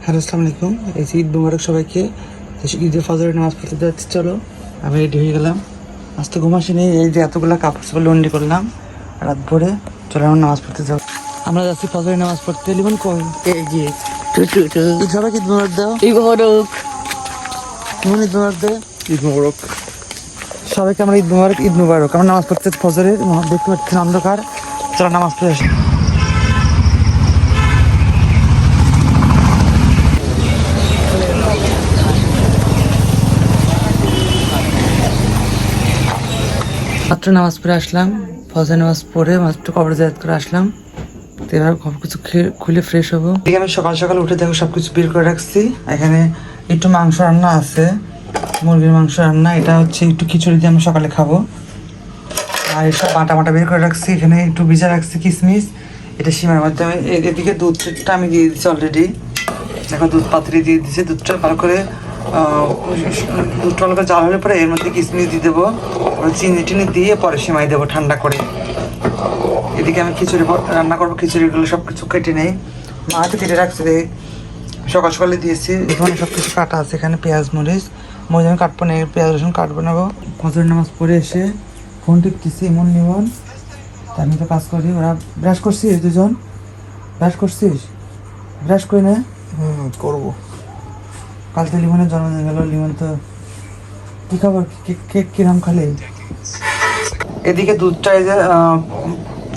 Hello, আসসালামু আলাইকুম। এই ঈদ মুবারক সবাইকে। ঈদের ফজরের নামাজ পড়তে যাচ্ছি, চলো। আমি রেডি হয়ে গেলাম। আজ তো ঘুম আসেনি, এই যে এতগুলো কাপড় চোপড় লন্ডি করলাম রাত ভরে। চলো আমরা নামাজ পড়তে যাবো। আমরা যাচ্ছি ফজরের নামাজ পড়তে। লিমন কই? এই যে ঈদ সবাইকে ঈদ মুবারক দাও। ঈদ মোবারক। লিমন ঈদ মুবারক দে। ঈদ মোবারক সবাইকে আমরা ঈদ মুবারক, ঈদ মুবারক। আমরা নামাজ পড়তে ফজরের, দেখতে পাচ্ছেন অন্ধকার। চলো নামাজ পড়ে আসি। মাত্র নামাজ পড়ে আসলাম, ফজর নামাজ পড়ে মাত্র কবর জিয়ারত করে আসলাম। তো এবার সব কিছু খুলে ফ্রেশ হবো। এদিকে আমি সকাল সকাল উঠে দেখো সব কিছু বের করে রাখছি। এখানে একটু মাংস রান্না আছে, মুরগির মাংস রান্না। এটা হচ্ছে একটু খিচুড়ি দিয়ে আমি সকালে খাবো। আর এসব বাটা বের করে রাখছি। এখানে একটু ভিজা রাখছি কিশমিশ। এটা সিমার মাধ্যমে। এদিকে দুধটা আমি দিয়ে দিচ্ছি অলরেডি। দেখো দুধ পাত্রে দিয়ে দিচ্ছি। দুধটা ভালো করে দুধটা ভালো করে জাল হলে পরে এর মধ্যে কিশমিশ দিয়ে দেবো, চিনি টিনি দিয়ে পরে সিমাই দেবো ঠান্ডা করে। এদিকে আমি খিচুড়ি রান্না করবো। খিচুড়িগুলো সব কিছু কেটে নেই, মা তো কেটে রাখছে। সকাল সকালে দিয়েছি। এখানে সব কিছু কাটা আছে। এখানে পেঁয়াজ মরিচ আমি কাটবো না, পেঁয়াজ রসুন কাটবো নেবো। ফজর নামাজ পড়ে এসে ফোন টিপতেছি এমন নিমন। আমি তো কাজ করি। ওরা ব্রাশ করছিস? দুজন ব্রাশ করছিস? ব্রাশ করে না? করবো। কাল তো লিমনের জন্মদিন গেল। লিমন তো কি খাবার, কেক কিরাম খালে? এদিকে দুধটা এই যে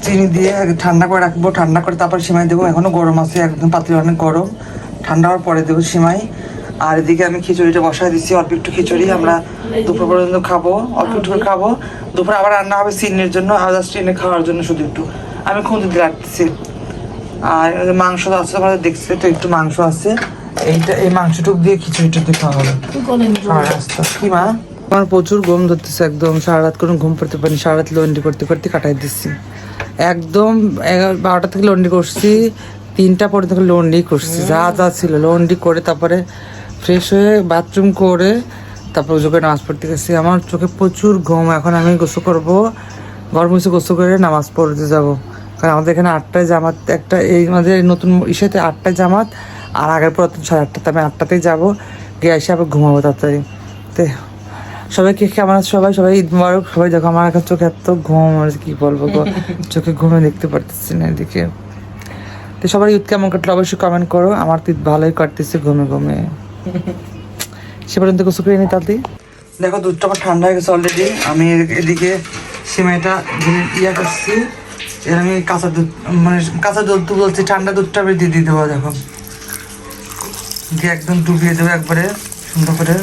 চিনি দিয়ে ঠান্ডা করে রাখবো। ঠান্ডা করে তারপর সিমাই দেবো। এখনো গরম আছে, একদম পাতিল অনেক গরম। ঠান্ডা হওয়ার পরে দেবো সিমাই। আর এদিকে আমি খিচুড়িটা বসায় দিচ্ছি। অল্প একটু খিচুড়ি আমরা দুপুর পর্যন্ত খাবো, অল্প একটু করে খাবো। দুপুর আবার রান্না হবে সিনের জন্য, আলাদা স্টিনে খাওয়ার জন্য শুধু একটু আমি খুঁজে দিয়ে রাখতেছি। আর মাংস আছে আমাদের, দেখছি তো একটু মাংস আছে। এই মাংসটুক দিয়ে খিচুড়িটা দিয়ে খাওয়া হবে রাস্তা। কি মা? আমার প্রচুর ঘুম ধরতেছে একদম। সারা রাত কোনো ঘুম পড়তে পারিনি। সারা রাত লন্ডি করতে করতে কাটাই দিচ্ছি একদম। 12টা থেকে লন্ডি করছি, 3টা পরে থেকে লন্ডি করছি। যা ছিল লন্ডি করে তারপরে ফ্রেশ হয়ে বাথরুম করে তারপর চোখে নামাজ পড়তে গেছি। আমার চোখে প্রচুর ঘুম। এখন আমি গোসল করবো, ঘর মুছে গোসল করে নামাজ পড়তে যাব। কারণ আমাদের এখানে 8টায় জামাত, একটা এই আমাদের নতুন ইসেতে 8টায় জামাত, আর আগের পর 8:30। আমি 8টাতেই যাবো, গিয়ে এসে আবার ঘুমাবো তাড়াতাড়ি। তো সবাইকে কেমন আছে? সবাই ঈদ মুবারক। সবাই দেখো আমার এখন চোখে এত ঘুম, আর কি বলবো গো, চোখে ঘুমে দেখতে পারতেছি না এদিকে। তো সবাই ঈদ কেমন কাটলো অবশ্যই কমেন্ট করো। আমার তো ঈদ ভালোই কাটতেছে ঘুমে। সে পর্যন্ত গোসল করে নি তাড়াতাড়ি। দেখো দুধটা আমার ঠান্ডা হয়ে গেছে অলরেডি। আমি এদিকে সিমাইটা করছি। এর আমি কাঁচা দুধ বলছি, ঠান্ডা দুধটা আমি দিয়ে দেবো। দেখো দিয়ে একদম ডুবিয়ে দেবো একবারে সুন্দর করে।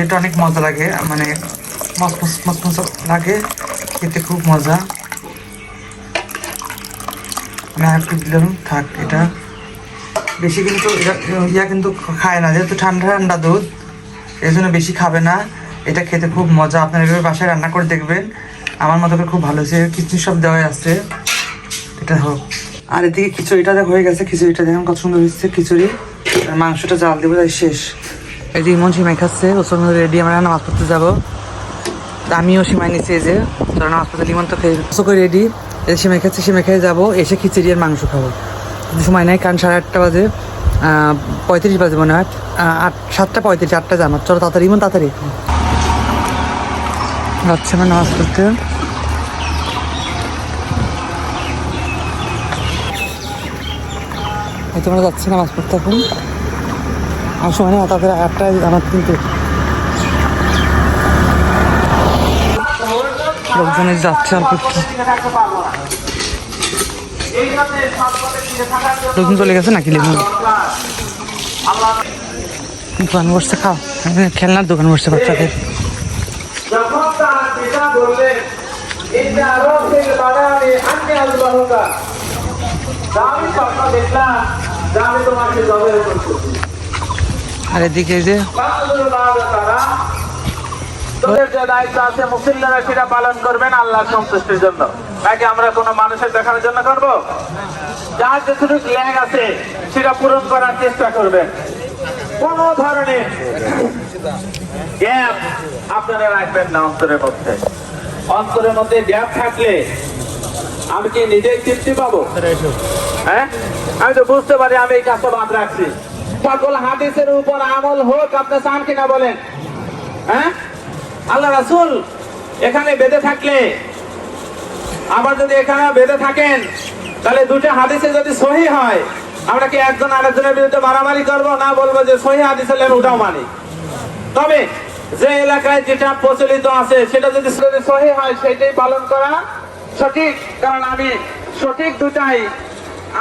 এটা অনেক মজা লাগে, মানে মসমস লাগে খেতে, খুব মজা। আমি আর একটু দিলাম, থাক। এটা বেশি কিন্তু কিন্তু খায় না, যেহেতু ঠান্ডা দুধ, এই জন্য বেশি খাবে না। এটা খেতে খুব মজা। আপনারা এভাবে বাসায় রান্না করে দেখবেন, আমার মতো করে খুব ভালো হয়েছে। খিচুড়ি সব দেওয়াই আছে, এটা হোক। আর এদিকে খিচুড়িটা হয়ে গেছে। খিচুড়িটা দেখুন কত সুন্দর হয়েছে। খিচুড়ি আর মাংসটা জাল দেবো, তাই শেষ। এই যে ইমন সিমাই খাচ্ছে, ওসব রেডি। আমরা নামাজ পড়তে যাবো। আমিও সিমাই নিচ্ছি, এই যে ধরো নামাজ পড়তে। লিমন তো খেয়ে করে রেডি। এই সিমাই খাচ্ছে, সিমাই খেয়ে যাবো। এসে খিচুড়ি আর মাংস খাবো। সময় নেই, কারণ 8:30 বাজে, 35 বাজে মনে হয়। 7:35, 8টা জামাত। চলো তাড়াতাড়ি ইমন, তাড়াতাড়ি যাচ্ছে আমার নামাজ পড়তে। তোমরা যাচ্ছে নামাজ পড়তে এখন। আর সময় নেই, তাদের 8টায় জামাত কিন্তু। লোকজনের যাচ্ছে অল্প একটু। লোকজন চলে গেছে নাকি? লিমন দোকান বসছে, খাও। খেলনার দোকান বসছে বাচ্চাদের। আর এদিকে যে যে দায়িত্ব আছে মুসলিমরা সেটা পালন করবেন আল্লাহর সন্তুষ্টির জন্য, নাকি আমরা কোনো মানুষের দেখানোর জন্য করব? যার যেটুকু ল্যাগ আছে সেটা পূরণ করার চেষ্টা করবেন। কোন ধরনের গ্যাপ আপনারা রাখবেন না অন্তরের মধ্যে। অন্তরের মধ্যে গ্যাপ থাকলে আমি কি নিজেই তৃপ্তি পাবো? হ্যাঁ, আমি তো বুঝতে পারি আমি এই কাজটা বাদ রাখছি। সকল হাদিসের উপর আমল হোক, আপনি চান কিনা বলেন? হ্যাঁ, আল্লাহ রাসূল এখানে বেঁধে থাকলে, আবার যদি এখানে বেঁধে থাকেন, তাহলে দুটো হাদিসে যদি সহি হয়, আমরা কি একজন আরেকজনের বিরুদ্ধে মারামারি করব? না, বলবো যে সহি হাদিস হলে আমি ওটাও মানি। তবে যে এলাকায় যেটা প্রচলিত আছে সেটা যদি সহি হয় সেটাই পালন করা সঠিক। কারণ আমি সঠিক দুটাই,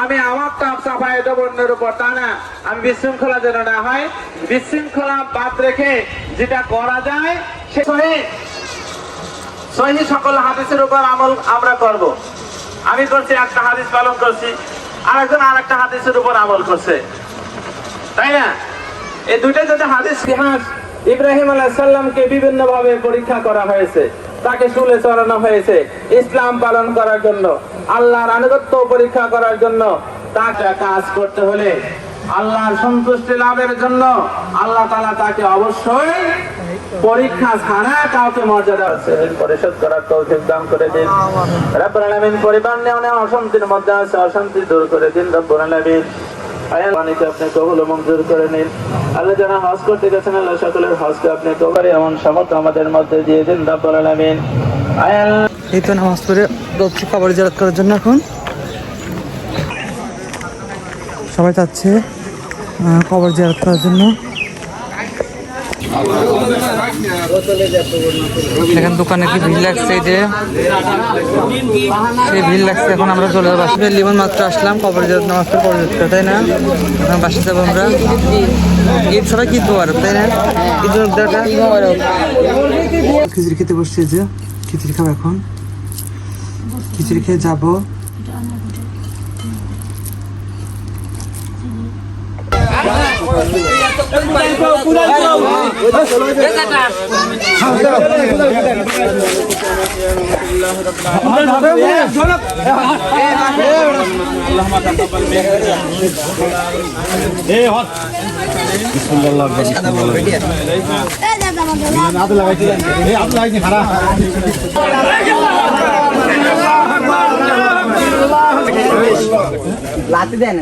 আমি আমারটা চাপাই দেব অন্যের উপর, তা না। আমি বিশৃঙ্খলা যেন না হয়, বিশৃঙ্খলা বাদ রেখে যেটা করা যায় সে সহি সকল হাদিসের উপর আমল আমরা করব। আমি করছি একটা হাদিস পালন করছি, আরেকজন আরেকটা হাদিসের উপর আমল করছে, তাই না? এই দুইটা যদি হাদিস, ইতিহাস ইব্রাহিম আলাইহিস সালামকে বিভিন্ন ভাবে পরীক্ষা করা হয়েছে, তাকে শুলে চড়ানো হয়েছে ইসলাম পালন করার জন্য, আল্লাহর আনুগত্য পরীক্ষা করার জন্য। তাকে কাজ করতে হলে আল্লাহর সন্তুষ্টি লাভের জন্য আল্লাহ তাআলা তাকে অবশ্যই পরীক্ষা ছাড়া কাউকে মর্যাদা পরিশোধ করার তৌফিক দান করে দিন রব্বুল আলামিন। পরিবার নিয়ে অনেক অশান্তির মধ্যে আছে, অশান্তি দূর করে দিন রব্বুল আলামিন। আয়ানকে আপনি কবুল ও মঞ্জুর করে নিন। আল্লাহ যারা হজ করতে গেছেন, আল্লাহ সকলের হজকে আপনি কবুল এমন সামর্থ্য আমাদের মধ্যে দিয়ে দিন রব্বুল আলামিন। এই তো নামাজ পড়ে যাচ্ছি কবর জিয়ারত করার জন্য। এখন সবাই যাচ্ছে কবর জিয়ারত করার জন্য। এখন দোকানে কি ভিড় লাগছে, যে সেই ভিড় লাগছে। এখন আমরা চলে যাবো বাসা। লিমন মাত্র আসলাম কবর জিয়ারত নামাজ পড়ে, তাই না? এখন বাসা যাবো আমরা। ঈদ সবাই কি দোয়ার, তাই না? ঈদ খিচুড়ি খেতে বসছে, যে খিচুড়ি খাবো। এখন খিচুড়ি খেয়ে যাবো। লাতি দেয় না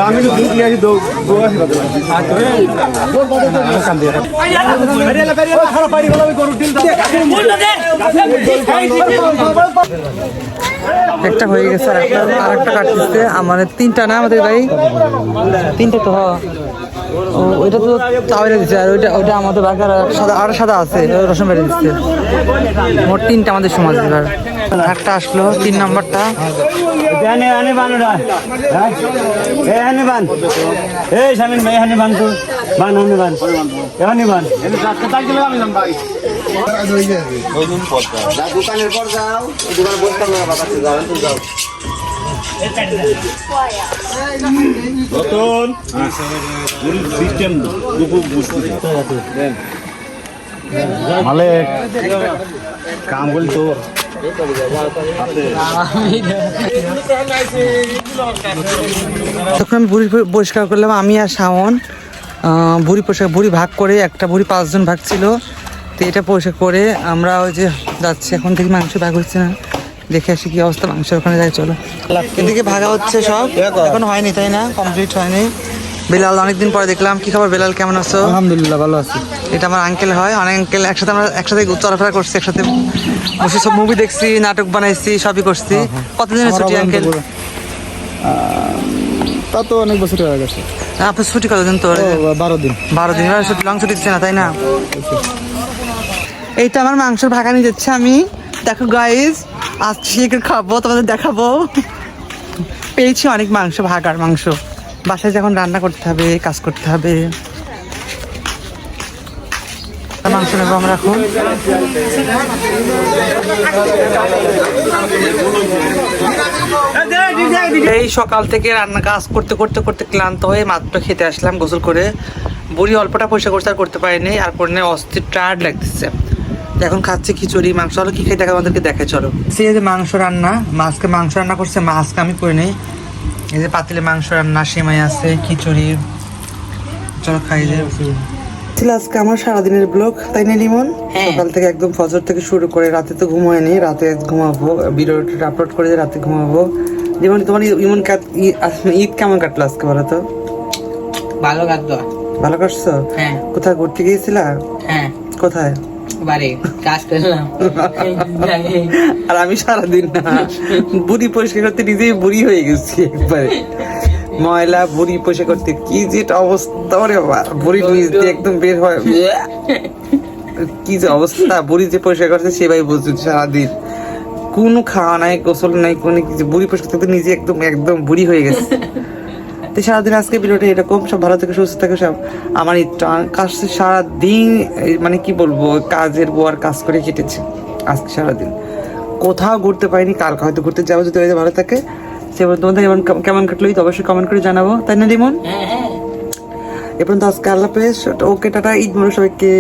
আমি একটা হয়ে গেছে, আর একটা কাটতেছে। আমাদের তিনটা না, আমাদের ভাই তিনটা তো। ওইটা তো চাউলে দিচ্ছে, আর ওইটা আমাদের বাঘার সাদা, আর সাদা আছে, রসুন বেড়ে দিচ্ছে। মোট তিনটা আমাদের সমাজ। একটা আসলো 3 নম্বরটা। দোকানের পর যাও, দোকানে বসতাম না, বাবা যাও, যাও। নতুন সিস্টেম মালিক কাম বলি তো তখন আমি বুড়ি পরিষ্কার করলাম, আমি আর শাওন। বুড়ি পরিষ্কার, বুড়ি ভাগ করে, একটা বুড়ি 5 জন ভাগ ছিল, তো এটা পরিষ্কার করে আমরা ওই যে যাচ্ছি। এখন থেকে মাংস ভাগ হচ্ছে না, দেখে আসি কি অবস্থা মাংসের। ওখানে যাই, চলো। এদিকে ভাগা হচ্ছে সব, এখন হয়নি, তাই না? কমপ্লিট হয়নি। বেলাল অনেকদিন পরে দেখলাম। কি খবর বেলাল, কেমন আছো? আলহামদুলিল্লাহ ভালো আছি। এটা আমার আঙ্কেল হয়, অনেক আঙ্কেল একসাথে, আমরা একসাথে চলাফেরা করছি, একসাথে বসে সব মুভি দেখছি, নাটক বানাইছি, সবই করছি। কতদিনের ছুটি আঙ্কেল? তা তো অনেক বছর হয়ে গেছে। আপনার ছুটি কতদিন? তোর 12 দিন। 12 দিন ছুটি, লং ছুটি দিচ্ছে না, তাই না? এই তো আমার মাংসের ভাগা নিয়ে যাচ্ছে আমি। দেখো গাইজ, আজকে খাবো, তোমাদের দেখাবো। পেয়েছি অনেক মাংস, ভাগার মাংস। বাসায় যখন রান্না করতে হবে, কাজ করতে হবে। মাংস নেবো আমরা এখন। এই সকাল থেকে রান্না কাজ করতে করতে করতে ক্লান্ত হয়ে মাত্র খেতে আসলাম গোসল করে। বুড়ি অল্পটা পয়সা করতে আর করতে পারিনি, আর পরে অস্থির টায়ার্ড লাগতেছে। এখন খাচ্ছে খিচুড়ি। মাংস হলো কি খেয়ে দেখা, আমাদেরকে দেখায়, চলো। সেই যে মাংস রান্না, মাছকে মাংস রান্না করছে, মাছকে আমি করে নিই। এই যে পাতিলে মাংস রান্না, সেমাই আছে, খিচুড়ি, চলো খাই। যে ছিল আজকে আমার সারাদিনের ব্লগ, তাই না লিমন? সকাল থেকে একদম ফজর থেকে শুরু করে রাতে তো ঘুমায়নি, রাতে ঘুমাবো, ভিডিওটা আপলোড করে দিয়ে রাতে ঘুমাবো। যেমন তোমার ইমন ঈদ কেমন কাটলো আজকে বলো তো? ভালো কাটতো। ভালো কাটছো? হ্যাঁ কোথায় ঘুরতে গিয়েছিলা? হ্যাঁ কোথায়? বাড়ি কাজ করলাম। আর আমি সারাদিন না বুড়ি পরিষ্কার করতে নিজেই বুড়ি হয়ে গেছি একবারে। ময়লা বুড়ি পরিষ্কার করতে কি যে একটা অবস্থা, ওরে বাবা, বুড়ি নিজ দিয়ে একদম বের হয়, কি যে অবস্থা। বুড়ি যে পরিষ্কার করছে সে ভাই বুঝছে সারাদিন কোনো খাওয়া নাই, গোসল নাই, কোনো কিছু, বুড়ি পরিষ্কার করতে নিজে একদম একদম বুড়ি হয়ে গেছে। তো সারাদিন আজকে ভিডিওটা এরকম, সব ভালো থেকে সুস্থ থাকে সব। আমার এই কাজ সারাদিন মানে কি বলবো, কাজের পর কাজ করে কেটেছে আজকে সারাদিন, কোথাও ঘুরতে পারিনি। কালকে হয়তো ঘুরতে যাবো যদি ওই ভালো থাকে। সেবার তোমাদের কেমন কাটলো তো অবশ্যই কমেন্ট করে জানাবো, তাই না লিমন? এ পর্যন্ত আজকে আল্লাহ হাফেজ, ওকে টাটা, ঈদ মোবারক সবাইকে।